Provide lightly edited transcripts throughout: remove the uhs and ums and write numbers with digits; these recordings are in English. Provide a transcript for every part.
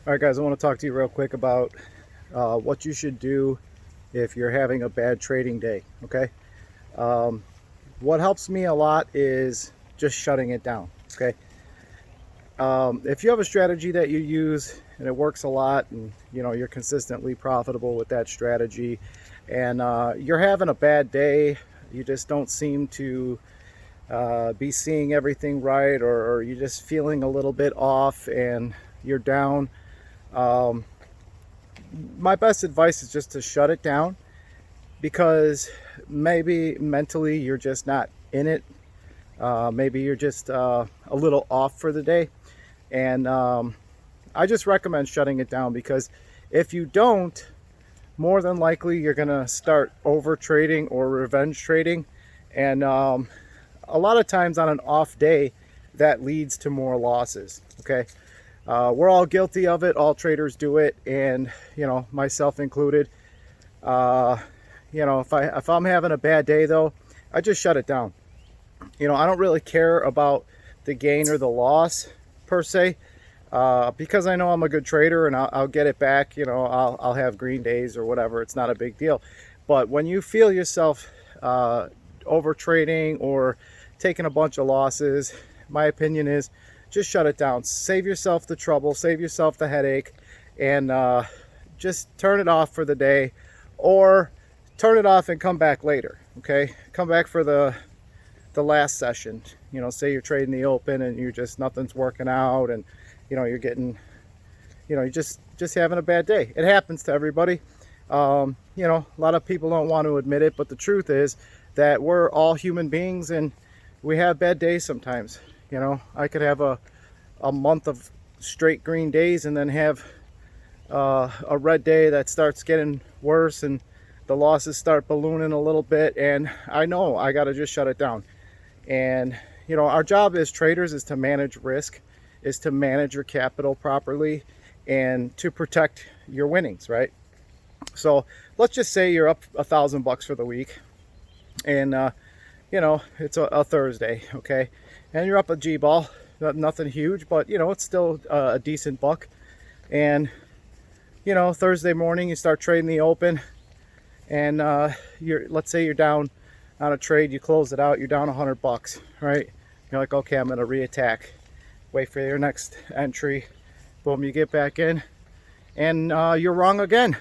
All right, guys, I want to talk to you real quick about what you should do if you're having a bad trading day. Okay. Um, what helps me a lot is just shutting it down. Okay. If you have a strategy that you use and it works a lot, and you're consistently profitable with that strategy, and you're having a bad day, you just don't seem to be seeing everything right, or you're just feeling a little bit off and you're down. Um, my best advice is just to shut it down, because maybe mentally you're just not in it. Maybe you're just a little off for the day. And I just recommend shutting it down, because if you don't, more than likely you're going to start over trading or revenge trading. And a lot of times on an off day, that leads to more losses. Okay. We're all guilty of it. All traders do it, and myself included. If I'm having a bad day, though, I just shut it down. I don't really care about the gain or the loss per se, because I know I'm a good trader, and I'll get it back. I'll have green days or whatever. It's not a big deal. But when you feel yourself over trading or taking a bunch of losses, my opinion is just shut it down. Save yourself the trouble, save yourself the headache, and just turn it off for the day, or turn it off and come back later. Okay, come back for the last session. Say you're trading the open and you're just, nothing's working out, and you're getting, you're just having a bad day. It happens to everybody. A lot of people don't want to admit it, but the truth is that we're all human beings, and we have bad days sometimes. I could have a month of straight green days, and then have a red day that starts getting worse, and the losses start ballooning a little bit, and I know I got to just shut it down. And our job as traders is to manage risk, is to manage your capital properly, and to protect your winnings, right? So let's just say you're up $1,000 for the week, and it's a Thursday, okay, and you're up a G-ball, nothing huge, but it's still a decent buck. And Thursday morning you start trading the open, and let's say you're down on a trade, you close it out, you're down $100, right? You're like, okay, I'm gonna reattack, wait for your next entry, boom, you get back in, and you're wrong again.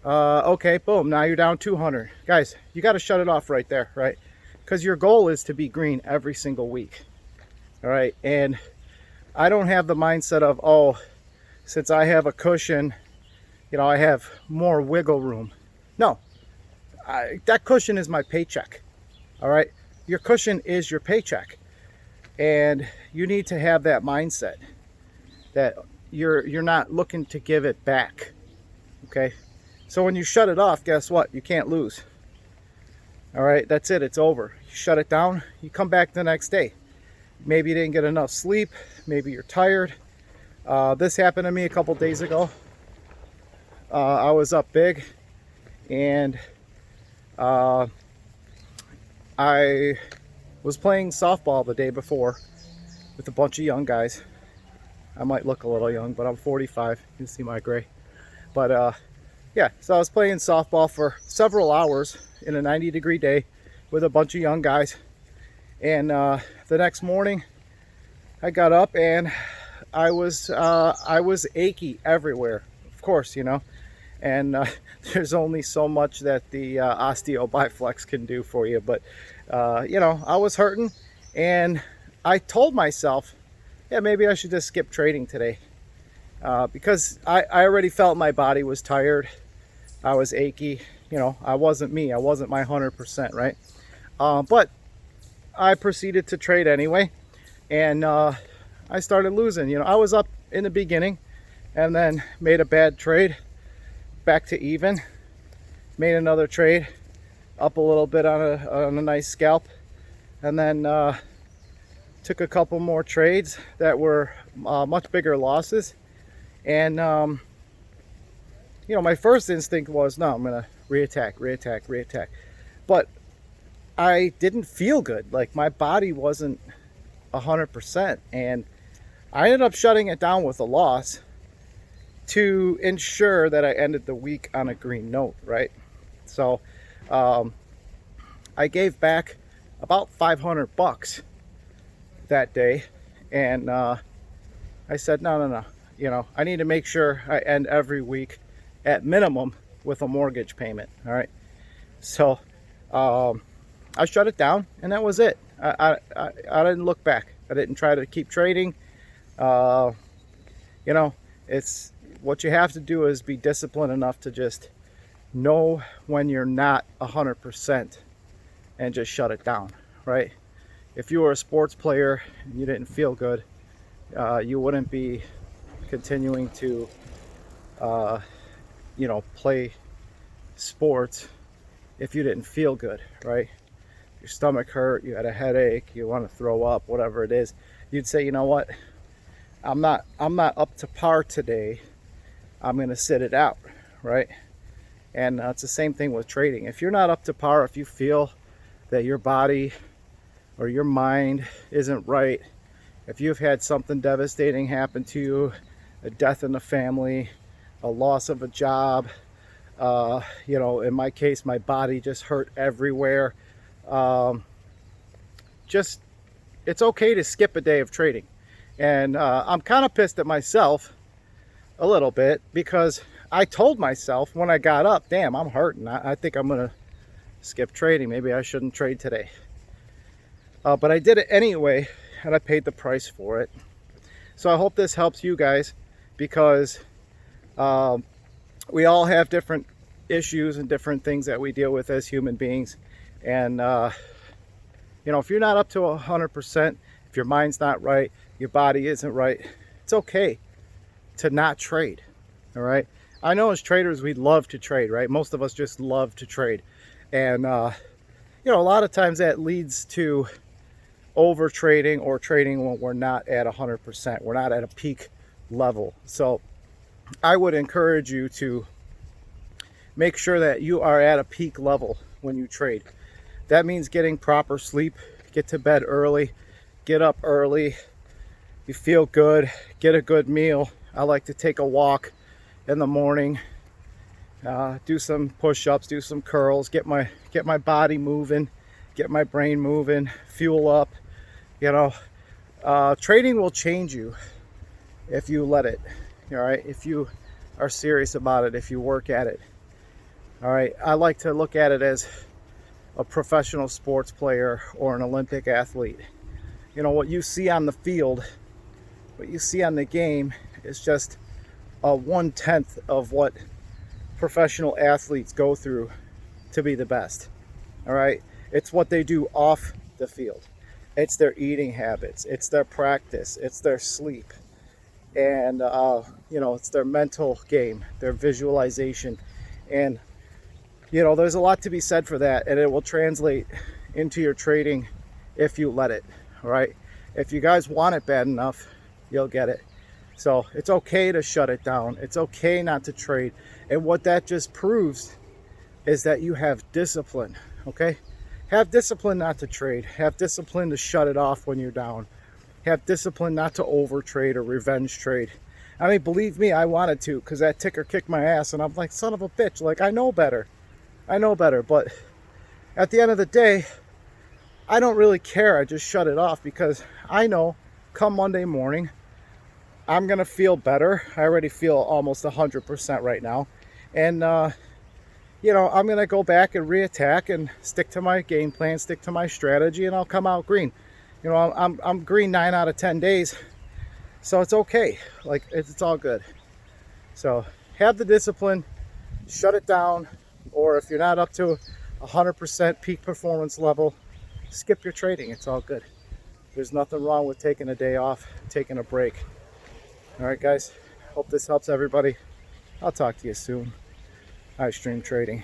Okay, boom, now you're down 200. Guys, you got to shut it off right there, right? Because your goal is to be green every single week. All right, and I don't have the mindset of, oh, since I have a cushion, I have more wiggle room. No, that cushion is my paycheck. All right, your cushion is your paycheck, and you need to have that mindset that you're not looking to give it back. Okay. So when you shut it off, guess what? You can't lose. All right, that's it. It's over. You shut it down. You come back the next day. Maybe you didn't get enough sleep. Maybe you're tired. This happened to me a couple days ago. I was up big, and I was playing softball the day before with a bunch of young guys. I might look a little young, but I'm 45. You can see my gray. But yeah, so I was playing softball for several hours in a 90-degree day with a bunch of young guys. And the next morning, I got up and I was achy everywhere. Of course, and there's only so much that the osteo biflex can do for you. But I was hurting, and I told myself, yeah, maybe I should just skip trading today, because I already felt my body was tired. I was achy. I wasn't me. I wasn't my 100%, right? But I proceeded to trade anyway, and I started losing. I was up in the beginning, and then made a bad trade, back to even. Made another trade, up a little bit on a nice scalp, and then took a couple more trades that were much bigger losses. And my first instinct was, no, I'm gonna reattack. But I didn't feel good. Like, my body wasn't 100%, and I ended up shutting it down with a loss. to ensure that I ended the week on a green note, right? So I gave back about 500 bucks that day, and I said, no, I need to make sure I end every week at minimum with a mortgage payment. All right, so I shut it down, and that was it. I didn't look back. I didn't try to keep trading. It's what you have to do is be disciplined enough to just know when you're not 100% and just shut it down, right? If you were a sports player and you didn't feel good, you wouldn't be continuing to play sports if you didn't feel good, right? Your stomach hurt, you had a headache, you want to throw up, whatever it is, you'd say, you know what, I'm not up to par today, I'm going to sit it out, right? And it's the same thing with trading. If you're not up to par, if you feel that your body or your mind isn't right, if you've had something devastating happen to you, a death in the family, a loss of a job, in my case, my body just hurt everywhere, it's okay to skip a day of trading. And I'm kind of pissed at myself a little bit, because I told myself when I got up, damn, I'm hurting, I think I'm gonna skip trading, maybe I shouldn't trade today, but I did it anyway, and I paid the price for it. So I hope this helps you guys, because we all have different issues and different things that we deal with as human beings. And if you're not up to 100%, if your mind's not right, your body isn't right, it's okay to not trade. All right, I know as traders we love to trade, right? Most of us just love to trade, and a lot of times that leads to over trading or trading when we're not at 100%, we're not at a peak level. So I would encourage you to make sure that you are at a peak level when you trade. That means getting proper sleep, get to bed early, get up early, you feel good, get a good meal. I like to take a walk in the morning, do some push-ups, do some curls, get my body moving, get my brain moving, fuel up. Trading will change you if you let it. All right, if you are serious about it, if you work at it. All right, I like to look at it as a professional sports player or an Olympic athlete. What you see on the field, what you see on the game is just a 1/10 of what professional athletes go through to be the best. All right, it's what they do off the field. It's their eating habits, it's their practice, it's their sleep, and it's their mental game, their visualization. And there's a lot to be said for that, and it will translate into your trading if you let it. All right, if you guys want it bad enough, you'll get it. So it's okay to shut it down, it's okay not to trade. And what that just proves is that you have discipline. Okay, have discipline not to trade, have discipline to shut it off when you're down, have discipline not to over trade or revenge trade. I mean, believe me, I wanted to, because that ticker kicked my ass, and I'm like, son of a bitch, like, I know better, but at the end of the day, I don't really care. I just shut it off, because I know come Monday morning I'm gonna feel better. I already feel almost 100% right now, and I'm gonna go back and reattack and stick to my game plan, stick to my strategy, and I'll come out green. I'm green 9 out of 10 days, so it's okay. Like, it's all good. So have the discipline, shut it down, or if you're not up to 100% peak performance level, skip your trading. It's all good. There's nothing wrong with taking a day off, taking a break. All right, guys, hope this helps everybody. I'll talk to you soon. I stream trading.